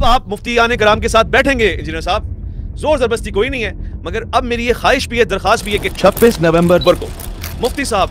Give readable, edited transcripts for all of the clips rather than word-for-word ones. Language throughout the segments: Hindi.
अब आप मुफ्ती आने कराम के साथ बैठेंगे इंजीनियर साहब, जोर जबरदस्ती कोई नहीं है, मगर अब मेरी ये ख्वाहिश भी है, दरखास्त भी है कि 26 नवंबर को मुफ्ती साहब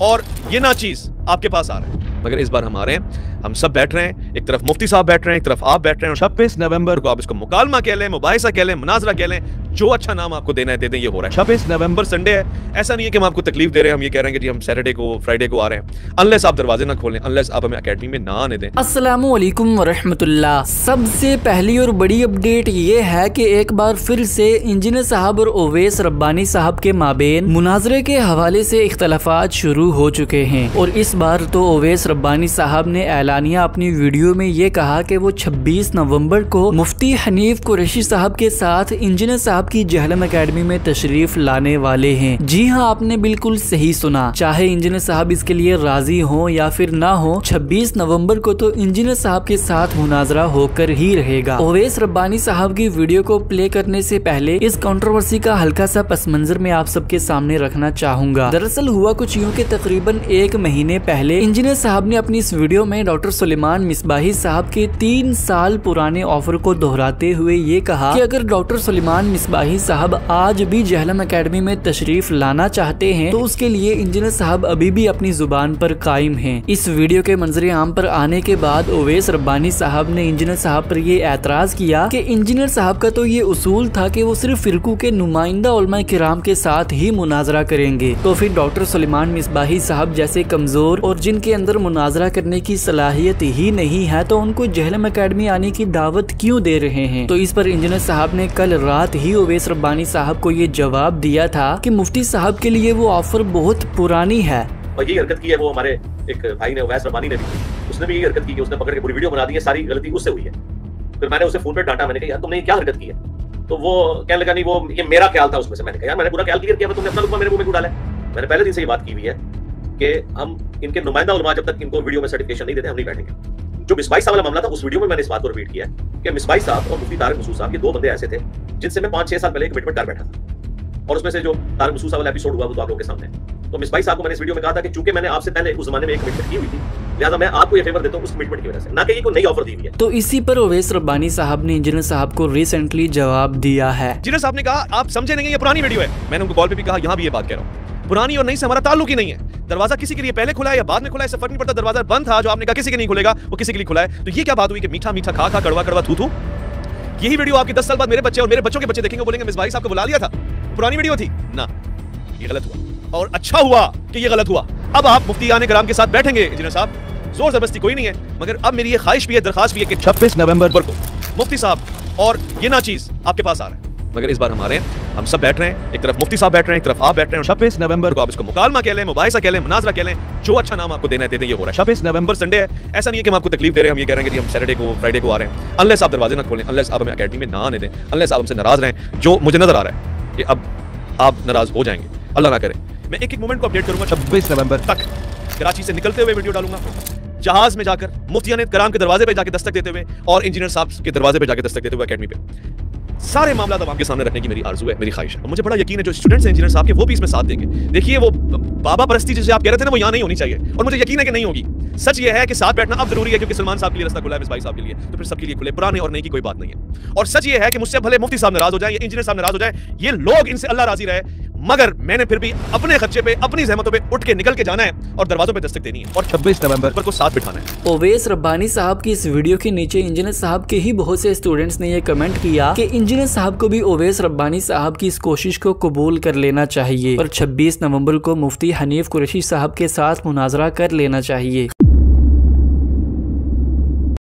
और ये ना चीज आपके पास आ रहे हैं, मगर इस बार हम आ रहे हैं, हम सब बैठ रहे हैं, एक तरफ मुफ्ती साहब बैठ रहे हैं, एक तरफ आप बैठ रहे हैं। 26 नवंबर को आप इसको मुकालमा कह लें, मुबाहिसा कह लें, मुनाजरा कह लें, जो अच्छा नाम आपको देना है दे दें, ये हो रहा है। 26 नवंबर संडे है, ऐसा नहीं है कि हम आपको तकलीफ दे रहे हैं, हम ये कह रहे हैं कि जी हम सैटरडे को फ्राइडे को आ रहे हैं, अनलेस आप दरवाजे ना खोलें, अनलेस आप हमें अकेडमी में ना आने दें। अस्सलामु अलैकुम वरहमतुल्लाह। सबसे पहली और बड़ी अपडेट ये है कि एक बार फिर से इंजीनियर साहब और ओवैस रब्बानी साहब के माबेन मुनाजरे के हवाले से इख्तलाफात शुरू हो चुके हैं, और इस बार तो ओवैस रब्बानी साहब ने ऐलानिया अपनी वीडियो में ये कहा कि वो 26 नवंबर को मुफ्ती हनीफ कुरैशी साहब के साथ इंजीनियर साहब की जहलम एकेडमी में तशरीफ लाने वाले हैं। जी हाँ, आपने बिल्कुल सही सुना, चाहे इंजीनियर साहब इसके लिए राजी हो या फिर ना हो, 26 नवंबर को तो इंजीनियर साहब के साथ मुनाजरा होकर ही रहेगा। ओवैस रब्बानी साहब की वीडियो को प्ले करने से पहले इस कंट्रोवर्सी का हल्का सा पस मंजर में आप सबके सामने रखना चाहूंगा। दरअसल हुआ कुछ यूँ कि तकरीबन 1 महीने पहले इंजीनियर साहब ने अपनी इस वीडियो में डॉक्टर सुलेमान मिसबाही साहब के 3 साल पुराने ऑफर को दोहराते हुए ये कहा कि अगर डॉक्टर सुलेमान मिसबाही साहब आज भी जहलम एकेडमी में तशरीफ लाना चाहते हैं तो उसके लिए इंजीनियर साहब अभी भी अपनी जुबान पर कायम हैं। इस वीडियो के मंजर आम पर आने के बाद ओवैस रब्बानी साहब ने इंजीनियर साहब पर ये एतराज किया कि इंजीनियर साहब का तो ये उसूल था कि वो सिर्फ फिरकू के नुमाइंदा उलमा किराम के साथ ही मुनाजरा करेंगे, तो फिर डॉक्टर सुलेमान मिसबाही साहब जैसे कमजोर और जिनके अंदर मुनाजरा करने की सलाहियत ही नहीं है तो उनको जहलम एकेडमी आने की दावत क्यों दे रहे हैं। तो इस पर इंजीनियर साहब ने कल रात ही ओवैस रब्बानी साहब को ये जवाब दिया था कि मुफ्ती साहब के लिए वो ऑफर बहुत पुरानी है। और यही हरकत की है वो हमारे एक भाई ने, ओवैस रब्बानी ने भी, उसने भी यही हरकत की कि उसने पकड़ के पूरी वीडियो बना दी है, सारी गलती उससे हुई है। फिर मैंने उसे फोन पे डांटा, मैंने कहा यार तुमने क्या हरकत की है, तो वो कहने लगा नहीं वो ये मेरा ख्याल था उसमें से। मैंने कहा यार मैंने पूरा ख्याल क्लियर किया, तुमने अपना लुकमा मेरे मुंह में क्यों डाला है। मैंने पहले दिन से ये बात की हुई है कि हम इनके नुमाइंदा उलमा जब तक इनको वीडियो में सर्टिफिकेशन नहीं देते हम नहीं बैठेंगे। जो मिसबाही साहब वाला मामला था उस वीडियो में मैंने इस बात को रिपीट किया है कि मिसबाही साहब और मुफ्ती तारिक मसूद साहब, ये 2 बंदे ऐसे थे जिनसे मैं 5-6 साल पहले एक कमिटमेंट कर बैठा था, और उसमें से जो तारिक मसूद साहब वाला एपिसोड हुआ वो तो आप लोगों के सामने। तो मिसबाही साहब को मैंने इस वीडियो में कहा था कि चूंकि मैंने आपसे पहले उस जमाने में एक कमिटमेंट की हुई थी, लिहाजा मैं आपको ये फेवर देता हूं उस कमिटमेंट की वजह से, ना कि ये कोई नई ऑफर दी हुई है। तो इसी पर ओवैस रब्बानी साहब ने इंजीनियर साहब को रिसेंटली जवाब दिया है। इंजीनियर साहब ने कहा आप समझे नहीं, ये पुरानी वीडियो है। मैंने उनको कॉल पे भी कहा, यहाँ भी ये बात कह रहा हूँ, पुरानी और नई से हमारा ताल्लुक ही नहीं है। दरवाजा किसी के लिए पहले खुला है या बाद में खुला है, इससे फर्क नहीं पड़ता। दरवाजा बंद था, जो आपने कहा किसी के नहीं खुलेगा, वो किसी के लिए खुला है। तो ये क्या बात हुई कि मीठा मीठा खा खा कड़वा कड़वा थू थू। यही वीडियो आपकी 10 साल बाद मेरे बच्चे और मेरे बच्चों के बच्चे देखेंगे, बोलेंगे मिसबाही साहब को बुला लिया था, पुरानी वीडियो थी ना। ये गलत हुआ, और अच्छा हुआ कि ये गलत हुआ। अब आप मुफ्ती आने कराम के साथ बैठेंगे इंजीनियर साहब, जोर जबरदस्ती कोई नहीं है, मगर अब मेरी ये ख्वाहिश भी है, दरखास्त भी है कि 26 नवंबर को मुफ्ती साहब और ये ना चीज आपके पास आ रहा है, मगर इस बार हम आ रहे हैं, हम सब बैठ रहे हैं, एक तरफ मुफ्ती साहब बैठ रहे हैं, एक तरफ आप बैठ रहे हैं। 26 नवंबर को आप इसको मुकालमा कह लें, मुबाहिसा कह लें, मुनाजरा कह लें, जो अच्छा नाम आपको देना है दे दें, ये हो रहा है। 26 नवंबर संडे है, ऐसा नहीं है कि हम आपको तकलीफ दे रहे हैं, हम ये कह रहे हैं कि हम सैटरडे को फ्राइडे को आ रहे हैं, अनलेस आप दरवाजे ना खोलें, अनलेस आप हमें अकेडमी में ना आने दें, अनलेस आप हमसे नाराज रहें, जो मुझे नजर आ रहा है कि अब आप नाराज हो जाएंगे, अल्लाह ना करे। मैं एक एक मोमेंट को अपडेट करूंगा। 26 नवंबर तक कराची से निकलते हुए वीडियो डालूंगा, जहाज में जाकर मुफ्ती आने कराम के दरवाजे पे जाके दस्तक देते हुए और इंजीनियर साहब के दरवाजे पे जाके दस्तक देते हुए अकेडमी पे, सारे मामला अब आपके सामने रखने की मेरी आरज़ू है, मेरी ख्वाहिश है। और मुझे बड़ा यकीन है जो स्टूडेंट्स हैं इंजीनियर साहब के, वो भी इसमें साथ देंगे। देखिए वो बाबा परस्ती जिसे आप कह रहे थे ना, वो यहाँ नहीं होनी चाहिए, और मुझे यकीन है कि नहीं होगी। सच ये है कि साथ बैठना अब जरूरी है, क्योंकि सलमान साहब के लिए रास्ता खुला है, मिसबाही साहब के लिए, तो फिर सबके लिए खुले, पुराने और नई की कोई बात नहीं है। और सच ये है कि मुझसे भले मुफ्ती साहब नाराज हो जाए या इंजीनियर साहब नाराज हो जाए, ये लोग इनसे अल्लाह राजी रहे, मगर मैंने फिर भी अपने खर्चे पे, अपनी जहमतों पे उठ के निकल के जाना है और दरवाजों पे दस्तक देनी है, और 26 नवंबर को साथ बिठाना है। ओवैस रब्बानी साहब की इस वीडियो के नीचे इंजीनियर साहब के ही बहुत से स्टूडेंट्स ने ये कमेंट किया कि इंजीनियर साहब को भी ओवैस रब्बानी साहब की इस कोशिश को कबूल कर लेना चाहिए और 26 नवंबर को मुफ्ती हनीफ कुरैशी साहब के साथ मुनाजरा कर लेना चाहिए।